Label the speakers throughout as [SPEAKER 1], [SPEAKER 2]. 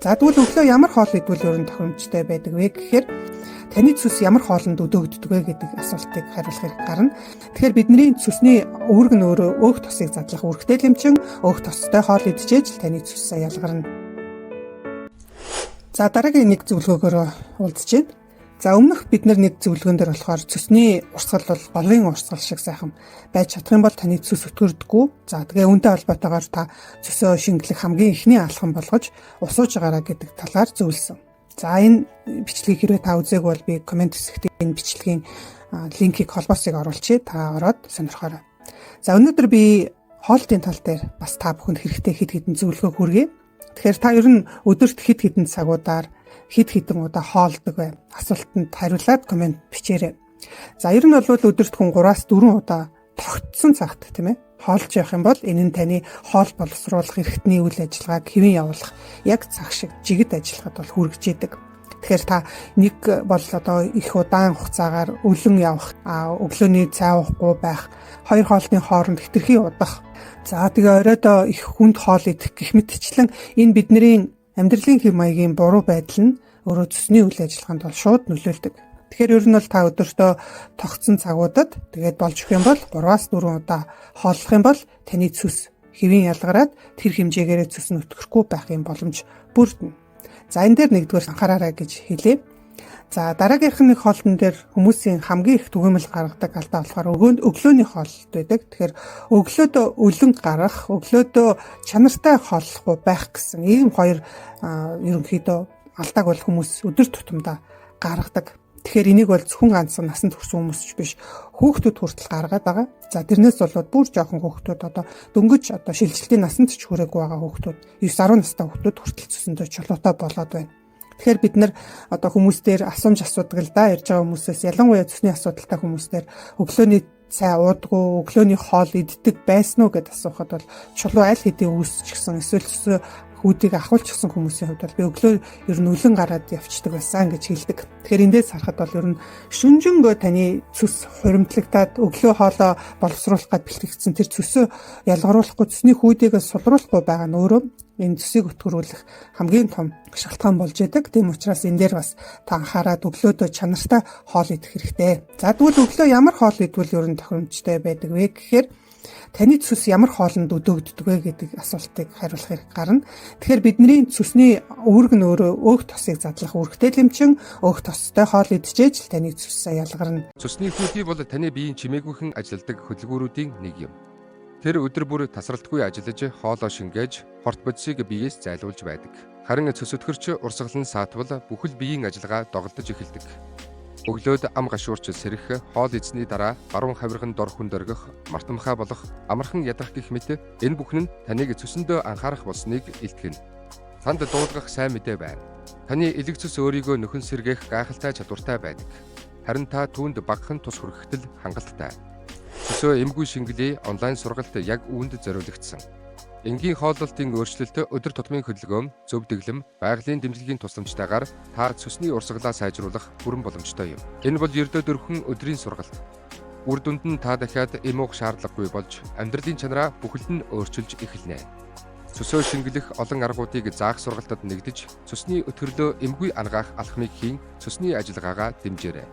[SPEAKER 1] За тэгвэл өглөө ямар хоол идвэл ер нь тохиромжтой байдаг вэ гэхээр таны цус ямар хоолнд өдөөгддөг вэ гэдэг асуултыг хариулах хэрэг гарна. Тэгэхээр бидний цусны үүрэг нь өөрөө өөх тосыг задлах үүрэгтэй лэмчин, өөх тостой хоол идчихэж таны цусаа ялгарна. За дараагийн нэг зөвлөгөөгөөр уулзчихэд. За өмнөх бид нэг зөвлөгөөн дээр болохоор цусны урсгал бол голын урсгал шиг сайхан байж чадах юм бол таны цус өтгөрдөггүй. За тэгээ үүнтэй холбоотойгоор та цусөө шингэлэх хамгийн ихний алхам болгож усууж байгаараа гэдэг талаар зөвлөсөн. За энэ бичлэгийг хэрвээ та үзээгүй бол би комент хэсэгт энэ бичлэгийн линкийг холбоосыг оруулчихъя. Та ороод сонирхоорой. За өнөөдөр би хоолтын тал дээр бас та бүхэнд хэрэгтэй хэд хэдэн зөвлөгөө хүргэе. Тэгэхээр та ер нь өдөрт хэд хэдэн цагуудаар хэд хэдэн удаа хоолдог вэ? Асуултанд хариулаад комент бичээрэй. За ер нь бол өдөрт хүн 3-4 удаа тогтсон цагт тийм ээ хоолж явах юм бол энэ нь таны хоол боловсруулах эрхтний үйл ажиллагааг хэвэн явуулах яг цаг шиг жигд ажиллахад бол хүргэж идэг. Тэгэхээр та нэг бол одоо их удаан хугацаагаар өлөн явах, өглөөний цай уухгүй байх, хоёр хоолны хооронд хэтэрхий удах. За тэгээ оройдоо их хүнд хоол идэх гэх мэтчлэн энэ бидний амьдралын хэв маягийн буруу байдал нь өөрөө цусны үйл ажиллагаанд бол шууд нөлөөлдөг. Тэгэхээр ер нь бол та өдөртөө тогтсон цагуудад тэгээд болж өгөх юм бол 3-4 удаа хооллох юм бол таны цус хэвэн ялгараад тэр хэмжээгээр цус нь өтгөхгүй байх юм боломж бүрдэнэ. За энэ дээр нэгдүгээр анхаараарай гэж хэлье. За дараагийнх нь хоолтон дээр хүмүүсийн хамгийн их түгээмэл гаргадаг алдаа болохоор өглөөний хоолт байдаг. Тэгэхээр өглөөдөө өлөн гарах, өглөөдөө чанартай хооллохгүй байх гэсэн ийм хоёр ерөнхийдөө алдааг бол хүмүүс өдөр тутамдаа гаргадаг. Тэгэхээр энийг бол зөвхөн ганцхан насанд хүрсэн хүмүүс ч биш, хүүхдүүд хүртэл гаргаад байгаа. За тэрнээс болоод бүр жоохон хүүхдүүд одоо дөнгөж одоо шилжилтийн насанд ч хүрээгүй байгаа хүүхдүүд 9-10 настай хүүхдүүд хүртэл цусндөө чулуутай болоод байна. Тэгэхээр бид нар одоо хүмүүстээр асуумж асуудаг л да, ярьж байгаа хүмүүсээс ялангуяа цусны асуудалтай хүмүүстээр өглөөний цай уудгүй, өглөөний хоол иддэг байсан уу гэдээ асуухад бол чулуу аль хэдийн үүсчихсэн эсвэл цусны хүүдийг ахуулчихсан хүмүүсийн хувьд бол би өглөө ер нь өлөн гараад явцдаг байсан гэж хэлдэг. Тэгэхээр эндээс харахад бол ер нь шүнжэнгөө таны цус хуримтлагдаад өглөө хоолоо боловсруулах гээд бэлтгэгдсэн тэр цусөө ялгаруулахгүй цусны хүүдийг сулруулахгүй байгаа нь өөрөө энэ цусыг өтгөрүүлэх хамгийн том шалтгаан болж байдаг. Тийм учраас энэ дээр бас та анхаарад өглөөдөө чанартай хоол идэх хэрэгтэй. За тэгвэл өглөө ямар хоол идвэл ер нь тохиромжтой байдаг вэ гэхээр таны цус ямар хоолнд өдөөгддөг вэ гэдэг асуултыг хариулах хэрэг гарна. Тэгэхээр бидний цусны үүрэг нь өөрөө өөх тосыг задлах үүрэгтэй лэмчин, өөх тостой хоол идчихэж таны цусаа ялгарна.
[SPEAKER 2] Цусны хүүдий бол таны биеийн чимээгүйхэн ажилладаг хөдөлгөөрүүдийн нэг юм. Тэр өдөр бүр тасралтгүй ажиллаж, хоолоо шингээж, хорт бодисыг биеэс зайлуулж байдаг. Харин цус өтгөрч урсгалан саатвал бүхэл биеийн ажиллагаа доголдож эхэлдэг. Өглөөд ам гашуурч сэрэх, хоол эзний дараа баруун хавирхан дор хөндөргөх, мартамхай болох, амархан ядах гэх мэт энэ бүхэн нь таныг цусөндөө анхаарах болсныг илтгэнэ. Танд дуулгах сайн мэдээ байна. Таны элэг цус өөрийгөө нөхөн сэргээх гайхалтай чадвартай байдаг. Харин та түүнд багахан тус хүрэхтэл хангалттай. Цусөө эмгүй шингэлээ онлайн сургалт яг үүнд зориулагдсан. Энгийн хооллолтын өөрчлөлт өдөр тутмын хөдөлгөөн, зөв дэглэм, байгалийн дэмжлэгийн тусламжтайгаар та цусны урсгалаа сайжруулах бүрэн боломжтой юм. Энэ бол ердөө дөрвөн өдрийн сургалт. Үр дүнд нь та дахиад эм уух шаардлагагүй болж амьдралын чанараа бүхэлд нь өөрчилж эхэлнэ. Цусөө шингэлэх олон аргуудыг заах сургалтад нэгдэж, цусны өтгөрлөө эмгүй ангаах алхмыг хийн, цусны ажиллагаагаа дэмжээрэй.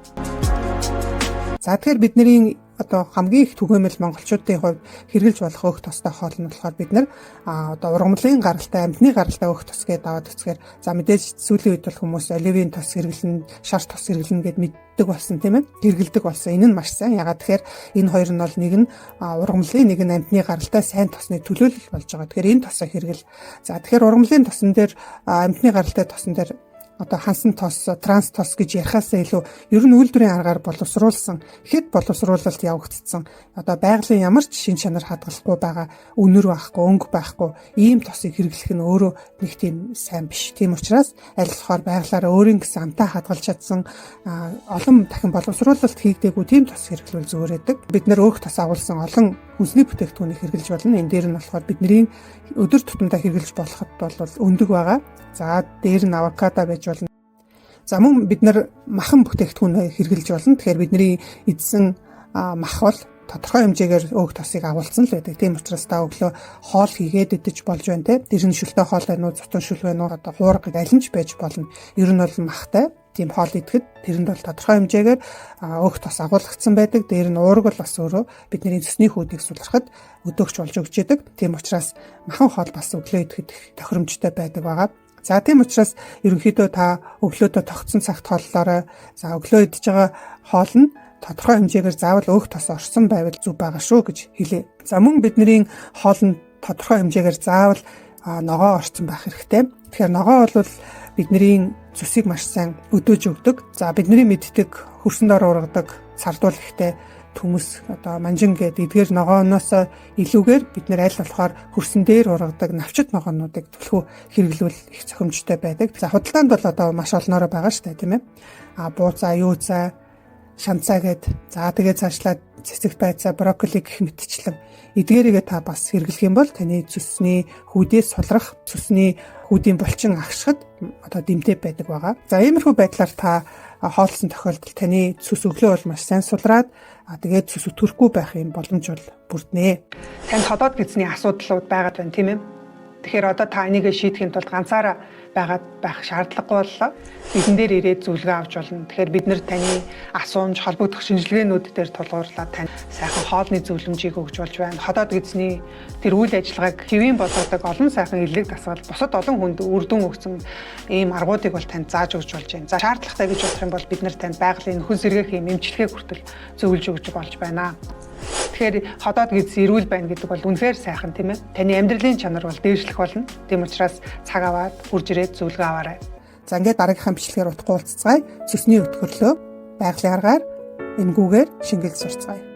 [SPEAKER 1] За тэгэхээр бидний одоо хамгийн их түгээмэл монголчуудын хувьд хэрэгжилж болох өөх тостой хоол нь болохоор бид нар одоо ургамлын гаралтай, амьтны гаралтай өөх тос гэдээ даваад үзэхээр за мэдээж сүүлийн үед бол хүмүүс оливын тос хэрэглэн, шар тос хэрэглэн гэд мэддэг болсон тийм ээ. Хэрэгэлдэг болсон. Энэ нь маш сайн. Ягаад тэгэхээр энэ хоёр нь бол нэг нь ургамлын, нэг нь амьтны гаралтай сайн тосны төлөөлөл болж байгаа. Тэгэхээр энэ тосоо хэрэгэл. За тэгэхээр ургамлын тосон дээр амьтны гаралтай тосон дээр одоо хансан тос, транс тос гэж ярихаасаа илүү ер нь үйлдвэрийн аргаар боловсруулсан, хэд боловсруулалт явагдсан. Одоо байгалийн ямар ч шин чанар хадгалахгүй байгаа, үнэр байхгүй, өнгө байхгүй ийм тосыг хэрэглэх нь өөрөө нэг тийм сайн биш. Тийм учраас аль болохоор байгалаараа өөрийн гэсэн амтаа хадгалж чадсан олон дахин боловсруулалт хийгдээгүй тийм тос хэрэглүүл зүгээр байдаг. Бид нэр өөх тос агуулсан олон хүнсний бүтээгдэхүүнийг хэрэглэж болно. Энэ дээр нь болохоор бидний өдөр тутамдаа хэрэглэж болоход бол өндөг байгаа. За дээр нь авокадо байж болно. За мөн бид нар махан бүтээгдэхүүн хэрэглэж болно. Тэгэхээр бидний эзэн мах бол тодорхой хэмжээгээр өөх тосыг агуулсан л байдаг. Тийм учраас та өглөө хоол хийгээд идэж болж байна те. Тэр нь шүлтэй хоол байна уу, цутан шүл байна уу, одоо хуурга аль нь ч байж болно. Ер нь бол махтай тийм хоол идэхэд тэрэнд бол тодорхой хэмжээгээр өөх тос агуулгдсан байдаг. Дээр нь уураг бол бас өөрөө бидний цэсний хүүдийг сулрахад өдөөгч болж өгч идэг. Тийм учраас махан хоол бас өглөө идэхэд тохиромжтой байдаг байгаа. За тийм учраас ерөнхийдөө та өглөөдөө тогтсон цагт хооллоорой. За өглөө идэж байгаа хоол нь тодорхой хэмжээгээр заавал өөх тос орсон байвал зөв байгаа шүү гэж хэлээ. За мөн бидний хоол нь тодорхой хэмжээгээр заавал ногоо орсон байх хэрэгтэй. Тэгэхээр ногоо бол бидний зүсийг маш сайн өдөөж өгдөг. За бидний мэддэг хөрсөн дор ургадаг цардуул ихтэй төмөс одоо манжин гэдэг эдгээр ногооноос илүүгээр бид нэр аль болохоор хөрсөн дээр ургадаг навчит ногоонуудыг түлхүү хэрэглүүл их зохимжтой байдаг. За худалдаанд бол одоо маш олноороо байгаа шүү дээ, тийм ээ. Бууцаа, юуцаа, шанцаа гэд. За тэгээ цаашлаад цэцэг байцаа, брокколи гэх мэтчлэн эдгээрийгээ та бас хэрэглэх юм бол таны цэсний хүүдээс сулрах, цэсний хүүдийн булчин агшихад одоо дэмтэй байдаг байгаа. За иймэрхүү байдлаар та хоолсон тохиолдолд таны цэс өглөө бол маш сайн сулраад тэгээд цэс өтгөрөхгүй байх юм боломж бол бүрднэ. Танд ходоод гэзний асуудлууд байгаад байна, тийм ээ. Тэгэхээр одоо та энийг шийдэхин тулд ганцаараа байгаад байх шаардлагагүй боллоо. Бидэн дээр ирээд зөвлөгөө авч болно. Тэгэхээр бид нэр таны асуумж холбогдох шинжилгээнүүд дээр тулгуурлаад тань сайхан хоолны зөвлөмжийг өгж болж байна. Ходоод гэзний тэр үйл ажиллагааг хэвийн болгодог олон сайхан эрлэг дасгал бусад олон хүнд үр дүн өгсөн ийм аргуудыг бол танд зааж өгч болж байна. За шаардлагатай гэж бодох юм бол бид нар танд байгалийн нөхөн сэргээхийн эмчилгээ хүртэл зөвлөж өгч болж байна. Тэгэхээр ходоод гэз эрүүл байна гэдэг бол үнэхээр сайхан, тийм ээ. Таны амьдралын чанар бол дээшлэх болно. Тийм учраас цаг аваад хурж ирээд зөвлөгөө аваарай. За ингээд дараагийнхаа бичлэгээр утгагүй уулзцгаая. Цэсний өтгөрлөө байгалийн аргаар энгүүгээр шингэл сурцгаая.